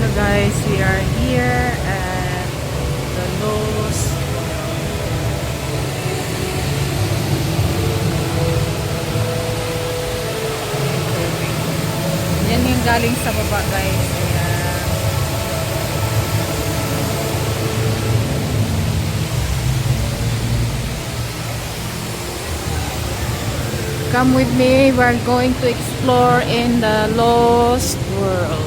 So guys, we are here at the Lowe's. Yan yung galing sa baba guys. Ayan. Come with me, we're going to explore in the Lost World.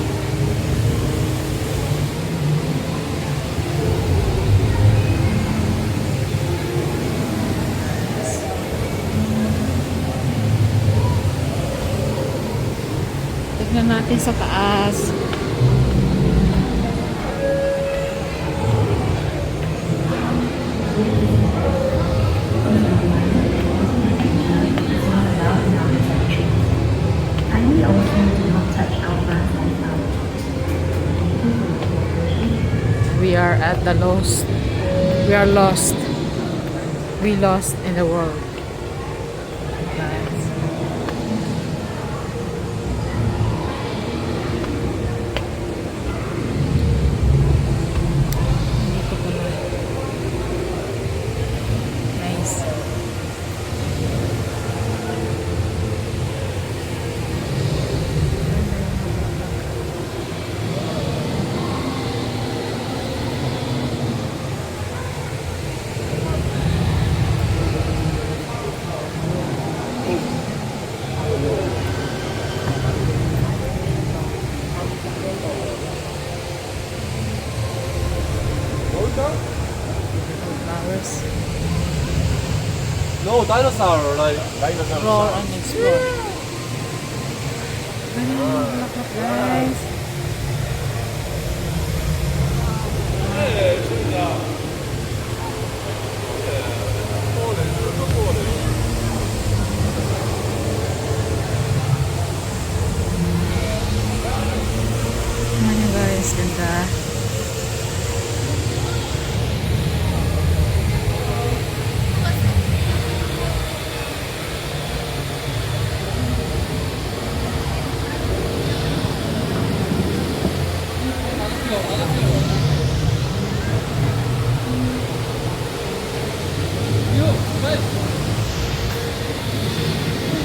Tignan natin sa taas. We are at the lost. We are lost. We lost in the world. Guys. Dito pala. Nice. Flowers. No, dinosaur, like dinosaur. Explore and explore. Guys. Ano guys, ganda.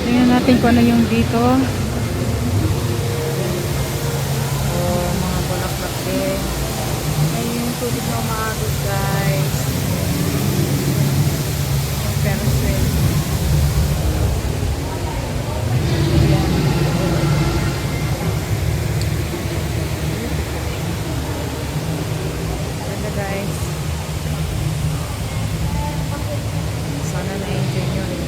Tingnan natin kung ano yung dito. Oh, mga bulaklak din. Ay, yung tubig na umaagos, guys. Yung Ferris wheel. Ayan. Ganda, guys. Sana na-enjoy nyo rin.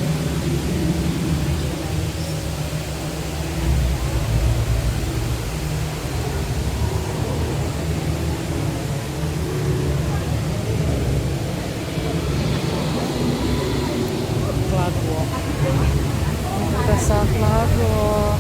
Cloud walk. Punta sa cloud walk.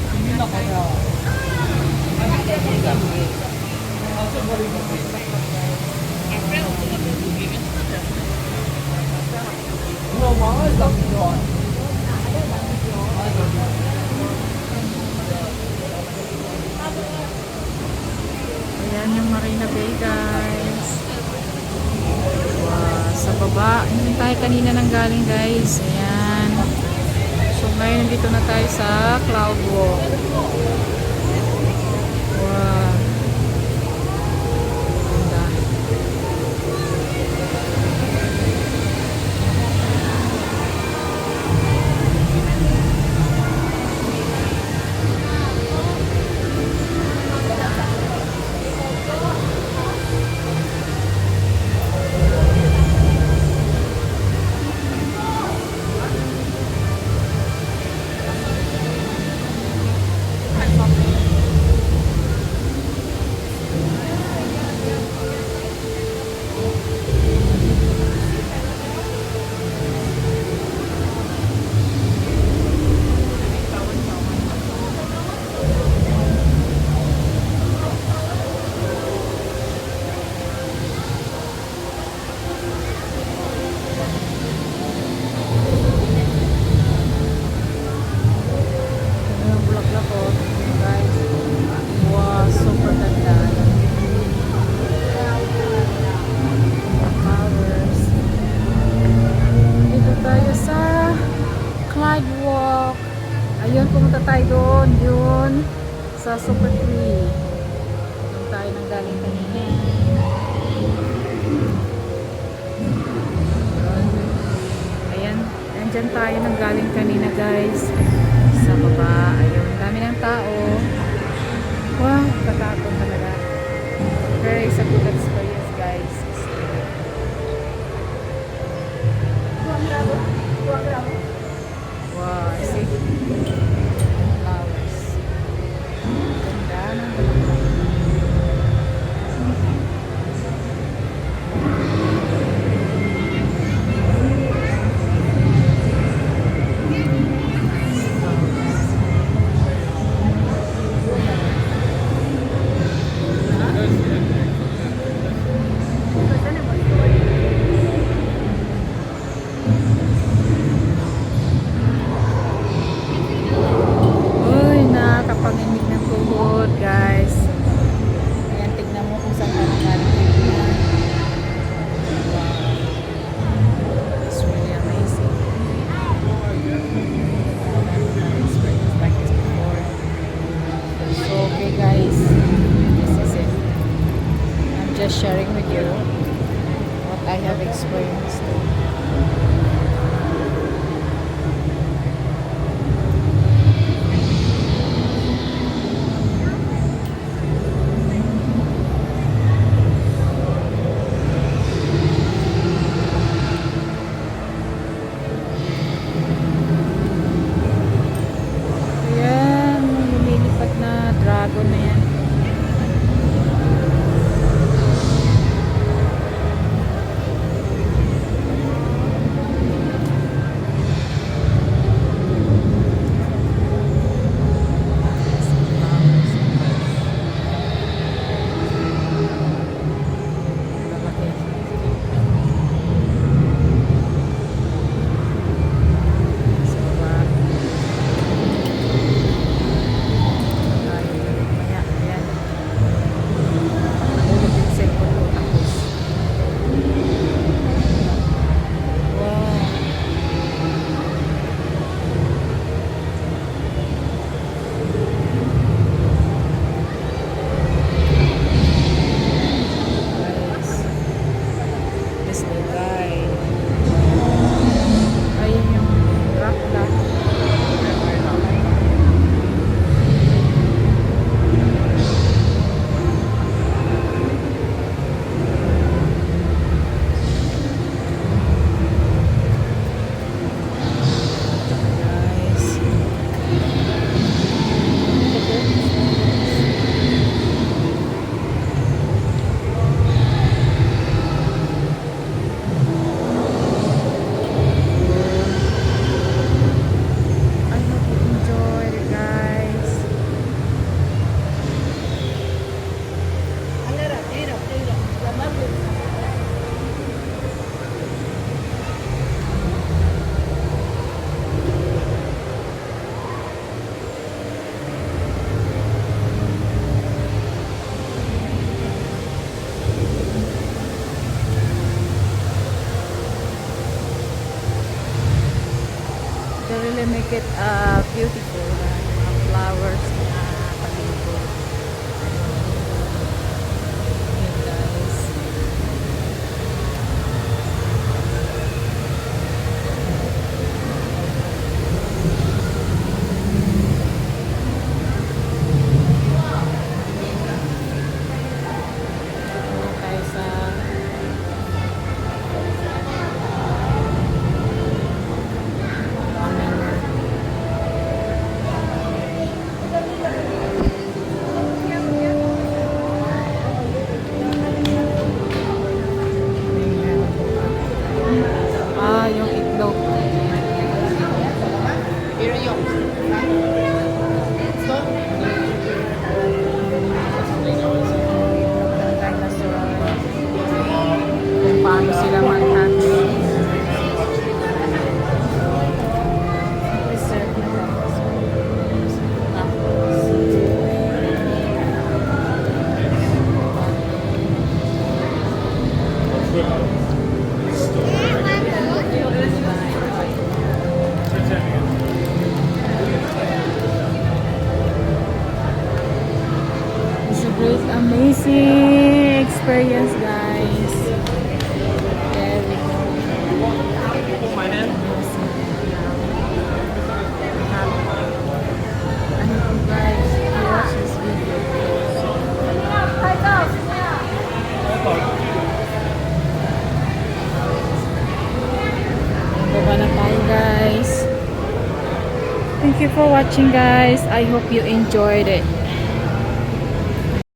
Ayan yung Marina Bay, guys. Wow, sa baba. Hindi tayo kanina nang galing, guys. Ayan. So ngayon nandito na tayo sa cloud walk. Wow. Ganda. super tree. Doon tayo nang galing kanina. Ayan, andyan tayo nang galing kanina guys. Sa baba, ayun, dami ng tao. Wow, katakot talaga. Pero it's a good experience guys. Wow, see? Flowers. Ganda ng uy, nakakapanginig ng tuhod guys. Ayan, tignan mo kung saan ka nanggaling kanina. Wow. It's really amazing. Experience like this before. So, okay guys. This is it. I'm just sharing with you what I have experienced. Ayan, lumilipad na dragon na yan. They really make it beautiful. Flowers na palibot. Ayan guys. Ito tayo sa amazing experience, guys. There we go. My hand. Ano po, guys, if you watch this video, baba na tayo, guys. Thank you for watching, guys. I hope you enjoyed it.